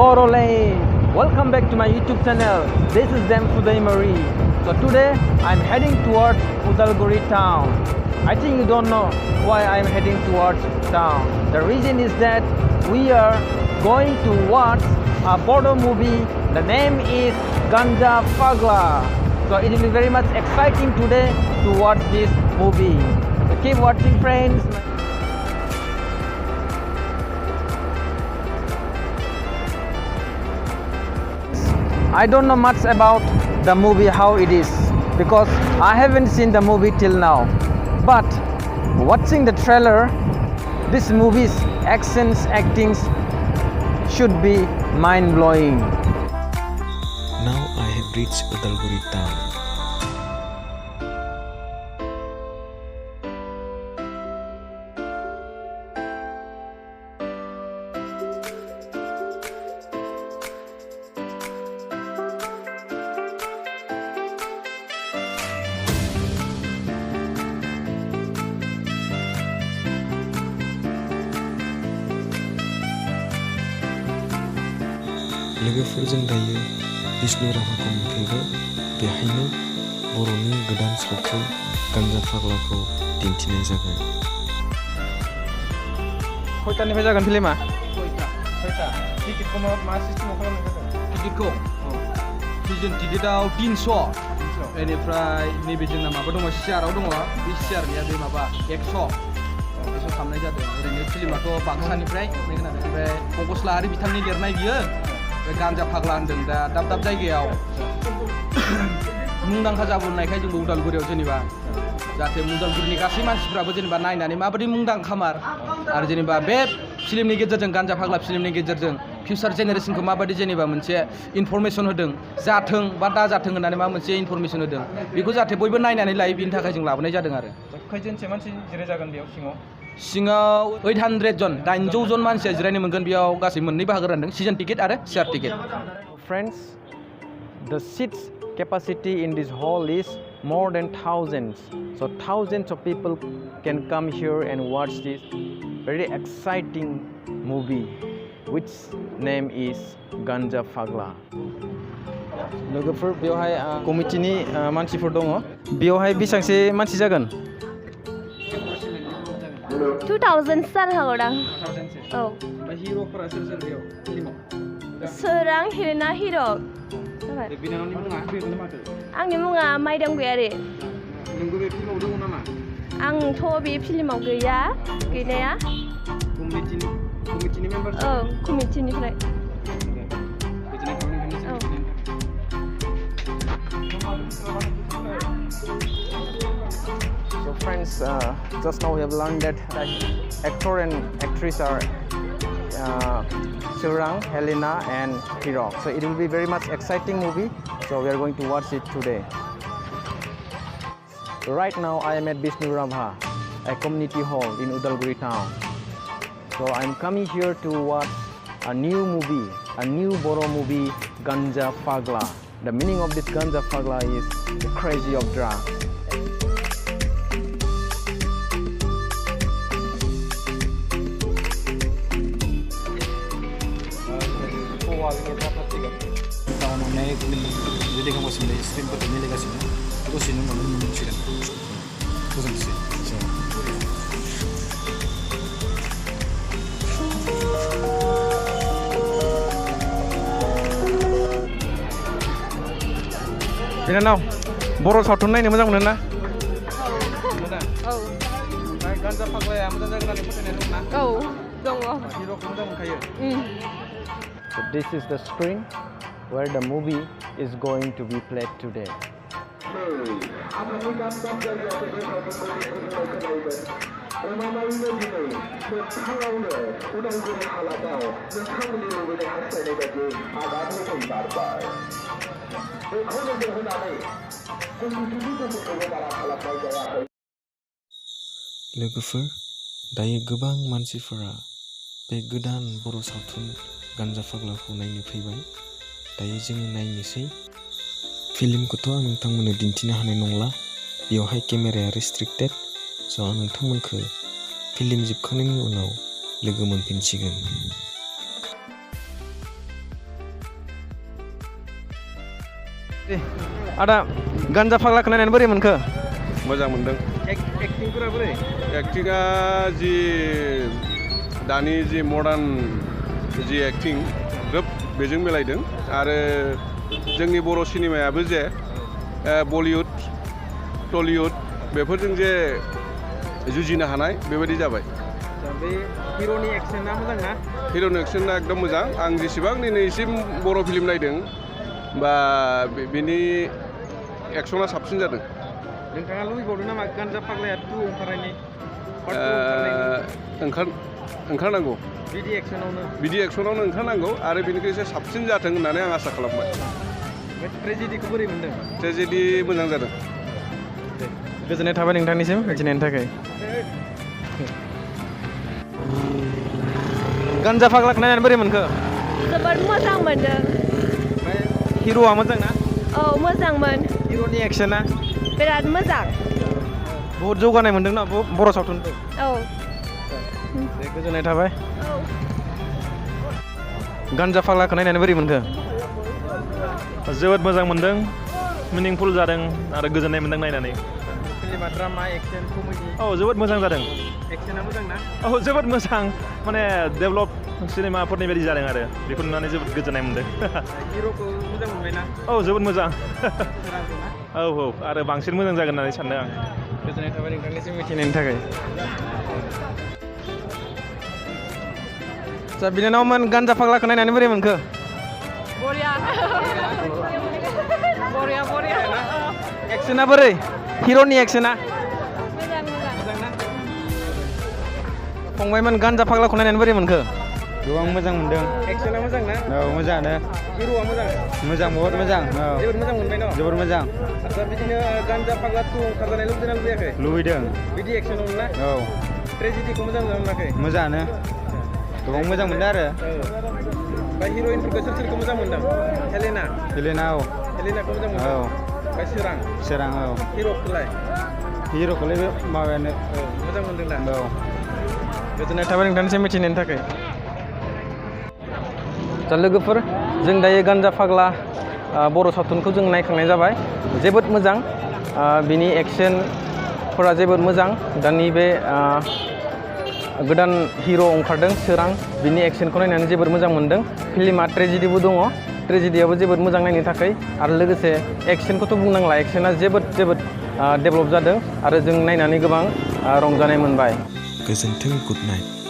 Borole. Welcome back to my YouTube channel. This is Dem Fudai Marie. So today I'm heading towards Udalguri town. I think you don't know why I'm heading towards town. The reason is that we are going to watch a Bodo movie. The name is Ganja Fagla. So it will be very much exciting today to watch this movie. So keep watching, friends. I don't know much about the movie, how it is, because I haven't seen the movie till now. But watching the trailer, this movie's actions, actings should be mind-blowing. Now I have reached Udalguri town. लोगोफोरजों दायो बिष्णु राभाखौ मोनफैबाय बेहायनो बर'नि गोदान सावथुन गान्जा फाग्लाखौ दिन्थिनाय जागोन खयटानिफ्राय जागोन फिल्मा सयटा टिकेटखौ मा सिस्टेमाव खालामनाय जागोन टिकेटखौ सिजन टिकेटआव 300 बेनिफ्राय नैबे जोंना माबा दङ सियाराव दङ बे सियारनिया बे माबा 100 खालामनाय जादों ओरैनो फिल्माथ' बाक्सानिफ्राय ओमफ्राय पंकज लाहारि बिथांनि लिरनाय बियो गान्जा फाग्ला होनदों दा दाब दाब जायगायाव मुंदांखा जाबोनायखाय जोंबो उदालगुरियाव जेनेबा जाहाथे उदालगुरिनि गासै मानसिफ्राबो जेनेबा नायनानै माबायदि मुंदांखामार आरो जेनेबा बे फिल्मनि गेजेरजों गान्जा फाग्ला फिल्मनि गेजेरजों फिउचार जेनेरेशनखौ माबायदि जेनेबा मोनसे इनफरमेसन होदों जाथों बा दाजाथों होननानै मा मोनसे इनफरमेसन होदों बेखौ जाहाथे बयबो नायनानै लायो बिनि थाखाय जों लाबोनाय जादों आरो खैजोनसो मानसि जिराय जागोन बेयाव सिङाव 800 जन 800 जन मानसिया जिरायनो मोनगोन बेयाव गासै मोननै बाहागो रानदों सिजन टिकेट आरो share ticket Friends, the seats capacity in this hall is more than thousands. So thousands of people can come here and watch this very exciting movie, which name is Ganja Fagla. लोगोफोर बेवहाय कमिटिनि मानसिफोर दङ बेवहाय बेसेबांसो मानसि जागोन 2000 star होगोदां औ हिर'फोरा सोर सोर बेयाव फिल्माव सोरां हिरेना हिर' बिनानावनि मुङा बेखौनो माथो आंनि मुङा माइदां गयारि नोंबो बे फिल्माव दङ नामा आंथ' बे फिल्माव गैया गैनाया कमिटिनि मेम्बार औ कमिटिनिफ्राय So friends, just now we have learned that the actor and actress are Surang, Helena and Hiro. So it will be very much exciting movie. So we are going to watch it today. So right now I am at Bishnu Rabha, a community hall in Udalguri town. So I'm coming here to watch a new movie, a new Boro movie, Ganja Fagla. The meaning of this Ganja Fagla is the crazy of drugs. बिनानाव बर' सावथुन नायनो मोजां मोनो ना औ गान्जा फाग्लाया मोजां जागोन होननानै फोथायनाय दं ना औ दङ हिर'खौ मोजां मोनखायो So this is the screen where the movie is going to be played today. लोगोफोर दायो गोबां मानसिफोरा बे गोदान बर' सावथुन गान्जा फाग्लाखौ नायनो फैबाय दायो जोङो नायनोसै फिल्मखौथ' आं नोंथांमोननो दिन्थिनो हानाय नंला बेवहाय केमेराया रेस्ट्रिक्टेड स' आं नोंथांमोनखौ फिल्म जोबखांनायनि उनाव लोगो मोनफिनसिगोन आदा गान्जा फाग्लाखौ नायनानै बोरै मोनखो? मोजां मोनदों। एक्टिंफोरा बोरै? एक्टिंआ जि दानि जि मडार्न जि एक्टिं ग्रोब बेजों मिलायदों आरो जोंनि बर' सिनेमायाबो जे बलिउड टलिउड बेफोरजों जे जुजिनो हानाय बेबायदि जाबाय। बे हिर'नि एक्सना मोजां ना? हिर'नि एक्सना एकदम मोजां। आं जेसेबां दिनैसिम बर' फिल्म नायदों बा बिनि एक्सना साबसिन जादों। नोंथाङा लुबैबावदों नामा गान्जा फाग्लाया 2 ओंखारनायनि? ओंखारनांगौ। बिदि एक्सनावनो ओंखारनांगौ आरो बेनिख्रुइ एसे साबसिन जाथों होननानै आं आसा खालामबाय। ट्रेजेडिखौ बोरै मोनदों? ट्रेजेडि मोजां जादों। गोजोननाय थाबाय नोंथांनिसिम मिथिनायनि थाखाय। गान्जा फाग्लाखौ नायनानै बोरै मोनखो? जोबोद मोजां मोनदों। हिर'आ मोजां ना? औ मोजांमोन। हिर'नि एक्सना? बिराद मोजां। बहुत जौगानाय मोनदों ना बर' सावथुनखौ? औ। दे गोजोननाय थाबाय। औ। गान्जा फाग्लाखौ नायनानै बोरै मोनखो? जोबोद मोजां मोनदों, मिनिंफुल जादों आरो गोजोननाय मोनदों नायनानै। फिल्मा ड्रामा एक्सन कमेडि? औ जोबोद मोजां जादों। एक्सना मोजां ना? औ जोबोद मोजां, माने डेभलप सिनेमाफोरनि बायदि जादों आरो बेखौ नुनानै जोबोद गोजोननाय मोनदों। हिर'खौ मोजां मोनबायना? औ जोबोद मोजां। औ आरो बांसिन मोजां जागोन होननानै सानदों आं। गोजोननाय थाबाय नोंथांनिसिम मिथिनायनि थाखाय। आदसा बिनानावमोन गान्जा फाग्लाखौ नायनानै बोरै मोनखो? बरिया। बरिया। एक्सना बोरै? हिर'नि एक्सना? मोजां ना? फंबायमोन गान्जा फाग्लाखौ नायनानै बोरै मोनखो? गोबां मोजां मोनदों। एक्सना मोजां ना? औ मोजाङानो। हिर'आ मोजां? मोजां, बहुद मोजां। औ जोबोद मोजां मोनबाय न'? जोबोद मोजां। आदसा बिदिनो गान्जा फाग्ला 2 ओंखारजानाय लुबैदोंना लुबैयाखै? लुबैदों। बिदि एक्सनाव ना? औ ट्रेजेडिखौ मोजां मोनाखै? मोजाङानो। गोबां मोजां मोनदों आरो। ओमफ्राय हिर'इनफोरखौ सोरखौ मोजां मोनदों? हेलेना? हेलेना औ। हेलेनाखौ मोजां औ मोनदों? ओमफ्राय सोरां औ। हिर'खौलाय? हिर'खौलाय बे माबायानो। मोजां मोनदों ना? औ। गोजोननाय थाबाय नोंथांनिसिम मिथिनायनि थाखाय। दा लोगोफोर जों दायो गान्जा फाग्ला बर' सावथुनखौ जों नायखांनाय जाबाय। जोबोद मोजां, बिनि एक्सनफोरा जोबोद मोजां। दानि बे गोदान हिर' ओंखारदों सोरां, बिनि एक्सनखौ नायनानै जोबोद मोजां मोनदों। फिल्मा ट्रेजेडिबो दङ, ट्रेजेडियाबो जोबोद मोजां नायनो थाखाय। आरो लोगोसे एक्सनखौथ' बुंनांला, एक्सना जोबोद डेभेलप जादों आरो जों नायनानै गोबां रंजानाय मोनबाय। गोजोन्थों, गुड नाइट।